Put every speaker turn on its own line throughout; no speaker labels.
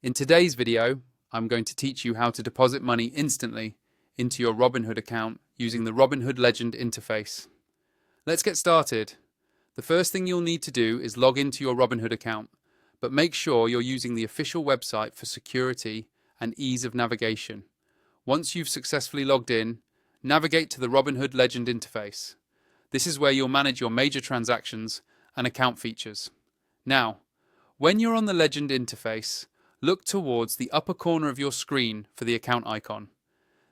In today's video, I'm going to teach you how to deposit money instantly into your Robinhood account using the Robinhood Legend interface. Let's get started. The first thing you'll need to do is log into your Robinhood account, but make sure you're using the official website for security and ease of navigation. Once you've successfully logged in, navigate to the Robinhood Legend interface. This is where you'll manage your major transactions and account features. Now, when you're on the Legend interface, look towards the upper corner of your screen for the account icon.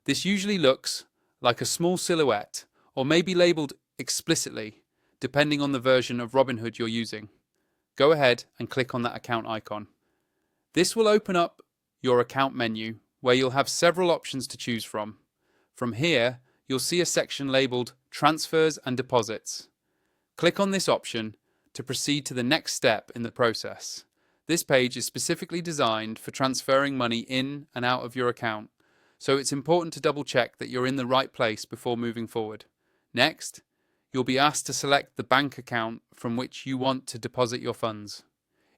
This usually looks like a small silhouette or may be labeled explicitly, depending on the version of Robinhood you're using. Go ahead and click on that account icon. This will open up your account menu where you'll have several options to choose from. From here, you'll see a section labeled Transfers and Deposits. Click on this option to proceed to the next step in the process. This page is specifically designed for transferring money in and out of your account, so it's important to double check that you're in the right place before moving forward. Next, you'll be asked to select the bank account from which you want to deposit your funds.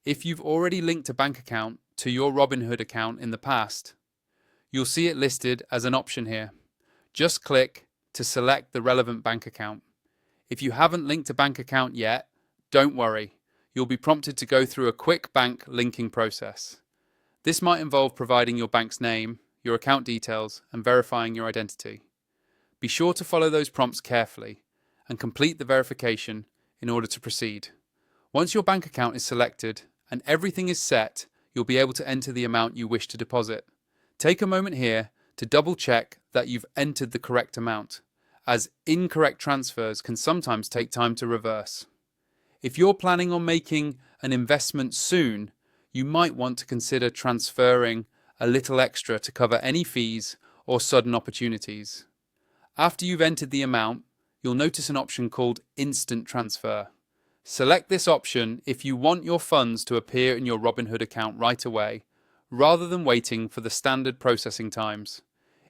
If you've already linked a bank account to your Robinhood account in the past, you'll see it listed as an option here. Just click to select the relevant bank account. If you haven't linked a bank account yet, don't worry. You'll be prompted to go through a quick bank linking process. This might involve providing your bank's name, your account details, and verifying your identity. Be sure to follow those prompts carefully and complete the verification in order to proceed. Once your bank account is selected and everything is set, you'll be able to enter the amount you wish to deposit. Take a moment here to double check that you've entered the correct amount, as incorrect transfers can sometimes take time to reverse. If you're planning on making an investment soon, you might want to consider transferring a little extra to cover any fees or sudden opportunities. After you've entered the amount, you'll notice an option called Instant Transfer. Select this option if you want your funds to appear in your Robinhood account right away, rather than waiting for the standard processing times.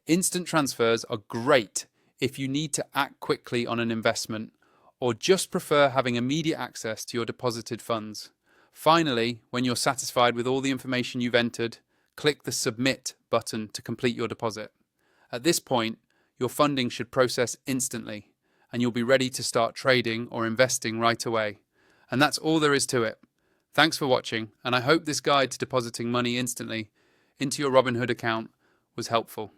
Instant transfers are great if you need to act quickly on an investment or just prefer having immediate access to your deposited funds. Finally, when you're satisfied with all the information you've entered, click the Submit button to complete your deposit. At this point, your funding should process instantly, and you'll be ready to start trading or investing right away. And that's all there is to it. Thanks for watching, and I hope this guide to depositing money instantly into your Robinhood account was helpful.